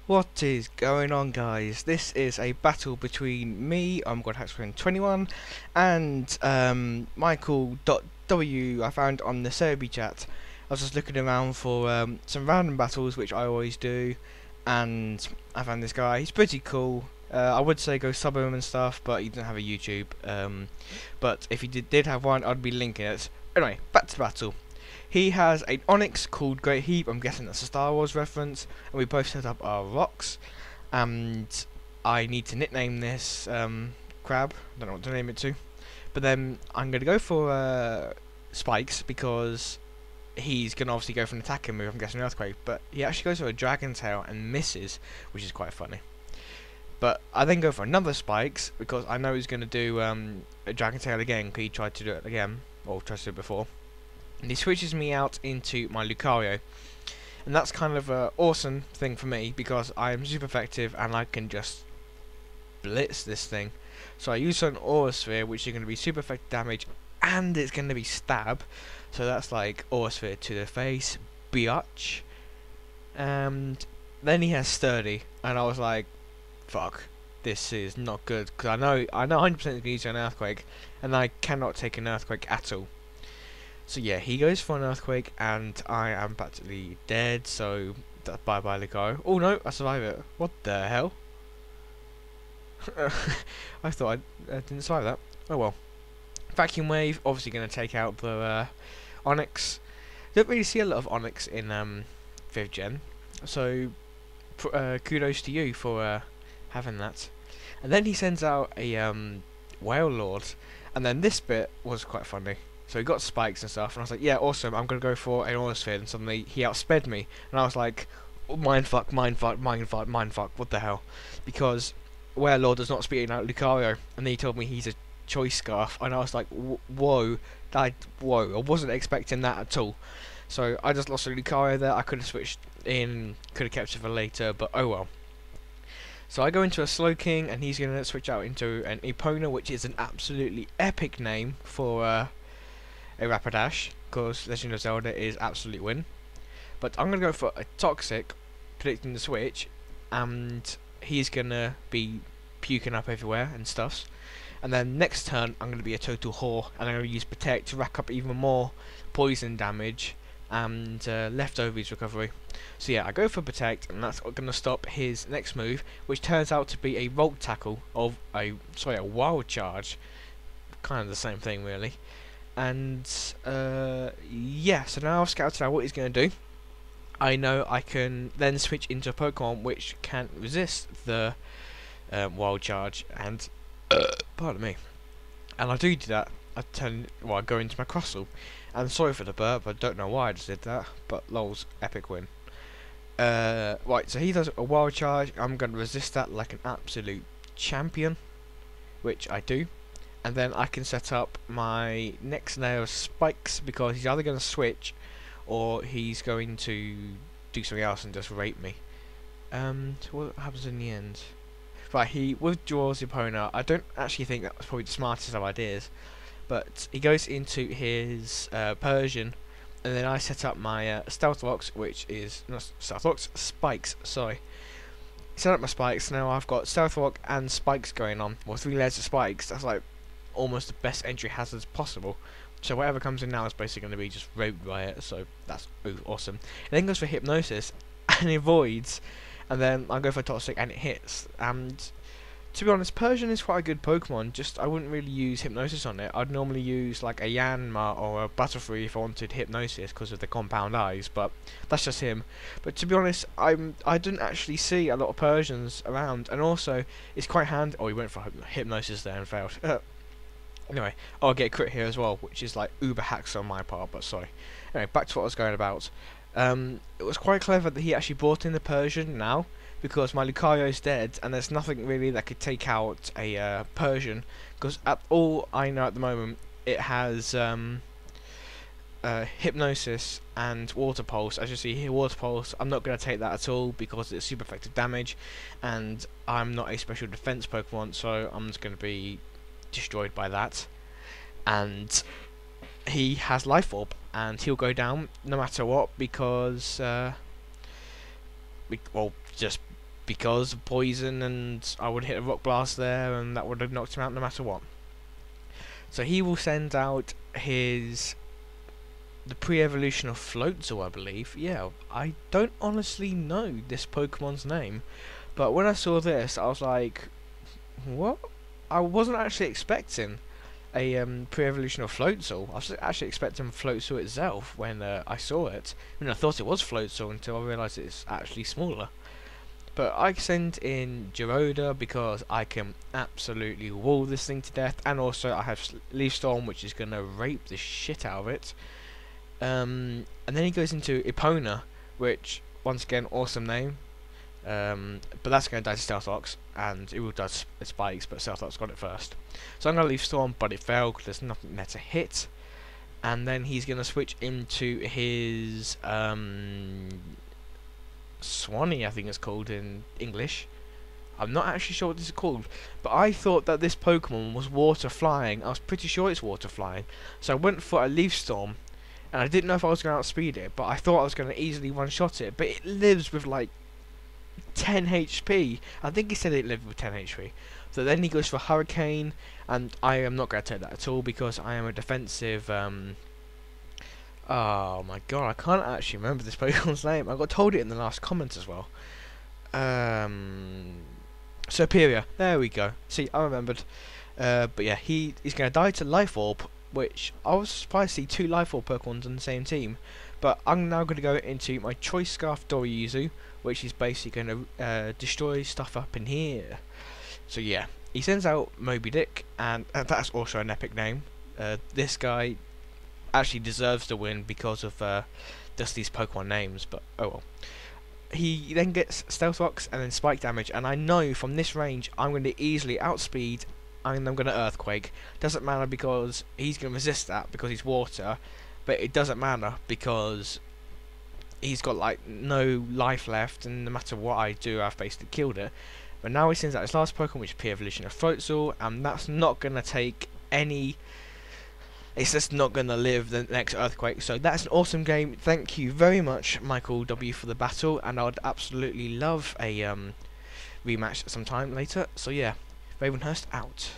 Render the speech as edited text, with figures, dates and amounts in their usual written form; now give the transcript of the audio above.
What is going on, guys? This is a battle between me, I'm God21, and Michael.W I found on the Serby chat. I was just looking around for some random battles, which I always do, and I found this guy. He's pretty cool. I would say go sub him and stuff, but he doesn't have a YouTube. But if he did have one, I'd be linking it. Anyway, back to the battle. He has an Onyx called Great Heap. I'm guessing that's a Star Wars reference. And we both set up our rocks. And I need to nickname this crab. I don't know what to name it to. But then I'm going to go for Spikes because he's going to obviously go for an attacking move. I'm guessing Earthquake. But he actually goes for a Dragon Tail and misses, which is quite funny. But I then go for another Spikes because I know he's going to do a Dragon Tail again because he tried to do it again. Or tried to do it before. And he switches me out into my Lucario, and that's kind of an awesome thing for me because I am super effective and I can just blitz this thing. So I use an Aura Sphere, which is going to be super effective damage, and it's going to be stab. So that's like Aura Sphere to the face, biatch. And then he has Sturdy, and I was like, fuck, this is not good because I know 100% he's going to use an Earthquake, and I cannot take an Earthquake at all. So yeah, he goes for an Earthquake, and I am practically dead, so bye bye Lucario. Oh no, I survived it. What the hell? I thought I didn't survive that. Oh well. Vacuum Wave, obviously going to take out the Onyx. Don't really see a lot of Onyx in 5th gen, so kudos to you for having that. And then he sends out a Whale Lord, and then this bit was quite funny. So he got Spikes and stuff, and I was like, yeah, awesome, I'm going to go for an Aura Sphere, and suddenly he outsped me, and I was like, oh, mindfuck, what the hell? Because Werelord does not speak out Lucario, and then he told me he's a Choice Scarf, and I was like, whoa, I wasn't expecting that at all. So I just lost a Lucario there. I could have switched in, could have kept it for later, but oh well. So I go into a Slowking, and he's going to switch out into an Epona, which is an absolutely epic name for a Rapidash, because Legend of Zelda is absolute win. But I'm going to go for a Toxic, predicting the switch, and he's going to be puking up everywhere and stuffs. And then next turn, I'm going to be a total whore, and I'm going to use Protect to rack up even more poison damage and leftovers recovery. So yeah, I go for Protect, and that's going to stop his next move, which turns out to be a Volt Tackle of a Wild Charge, kind of the same thing really. And yeah, so now I've scouted out what he's going to do. I know I can then switch into a Pokemon which can resist the Wild Charge, and pardon me. And I do that. I go into my Crustle, and sorry for the burp, I don't know why I just did that, but lol's epic win. Right, so he does a Wild Charge. I'm going to resist that like an absolute champion, which I do. And then I can set up my next layer of Spikes because he's either going to switch or he's going to do something else and just rape me. So what happens in the end? Right, he withdraws the opponent. I don't actually think that was probably the smartest of ideas, but he goes into his Persian, and then I set up my Stealth Rocks, which is not Stealth Rocks, Spikes. Sorry. Set up my Spikes. Now I've got Stealth Rock and Spikes going on. Well, 3 layers of Spikes. That's like almost the best entry hazards possible. So whatever comes in now is basically going to be just raped by it. So that's awesome. It then goes for Hypnosis, and it avoids. And then I go for Toxic, and it hits. And to be honest, Persian is quite a good Pokemon. Just I wouldn't really use Hypnosis on it. I'd normally use like a Yanma or a Butterfree if I wanted Hypnosis because of the compound eyes. But that's just him. But to be honest, I didn't actually see a lot of Persians around. And also, it's quite handy. Oh, he went for Hypnosis there and failed. Anyway, I'll get a crit here as well, which is like uber hacks on my part, but sorry. Anyway, back to what I was going about. It was quite clever that he actually brought in the Persian now, because my Lucario is dead, and there's nothing really that could take out a Persian, because at all I know at the moment, it has Hypnosis and Water Pulse. As you see here, Water Pulse, I'm not going to take that at all, because it's super effective damage, and I'm not a special defense Pokemon, so I'm just going to be destroyed by that. And he has Life Orb, and he'll go down no matter what because well, just because of poison, and I would hit a rock blast there, and that would have knocked him out no matter what. So he will send out the pre-evolution of Floatzel, I believe. Yeah, I don't honestly know this Pokemon's name, but when I saw this, I was like, what? I wasn't actually expecting a pre-evolution of Floatzel. I was actually expecting Floatzel itself when I saw it. I mean, I thought it was Floatzel until I realised it's actually smaller. But I send in Gyroda because I can absolutely wall this thing to death, and also I have Leaf Storm, which is going to rape the shit out of it. And then he goes into Epona, which, once again, awesome name. But that's going to die to Stealth Rocks, and it will die to Spikes, but Stealth Rocks got it first. So I'm going to Leaf Storm, but it failed because there's nothing there to hit. And then he's going to switch into his Swanee, I think it's called in English. I'm not actually sure what this is called, but I thought that this Pokemon was water flying. I was pretty sure it's water flying, so I went for a Leaf Storm, and I didn't know if I was going to outspeed it, but I thought I was going to easily one-shot it. But it lives with like 10 HP. I think he said it lived with 10 HP. So then he goes for Hurricane, and I am not going to take that at all because I am a defensive. Oh my god, I can't actually remember this Pokemon's name. I got told it in the last comment as well. Superior. There we go. See, I remembered. But yeah, he's going to die to Life Orb, which I was surprised to see 2 Life Orb Pokemons on the same team. But I'm now going to go into my Choice Scarf Doriyuzu, which is basically going to destroy stuff up in here. So yeah, he sends out Moby Dick, and that's also an epic name. This guy actually deserves to win because of just these Pokemon names, but oh well. He then gets Stealth Rocks and then Spike damage, and I know from this range I'm going to easily outspeed, and I'm going to Earthquake. Doesn't matter because he's going to resist that because he's water, but it doesn't matter because he's got like no life left, and no matter what I do, I've basically killed it. But now he sends out his last Pokemon, which is Pre-Evolution of Floatzel, and that's not going to take any. It's just not going to live the next Earthquake. So that's an awesome game. Thank you very much, Michael.W, for the battle, and I would absolutely love a rematch sometime later. So yeah, Ravenhurst out.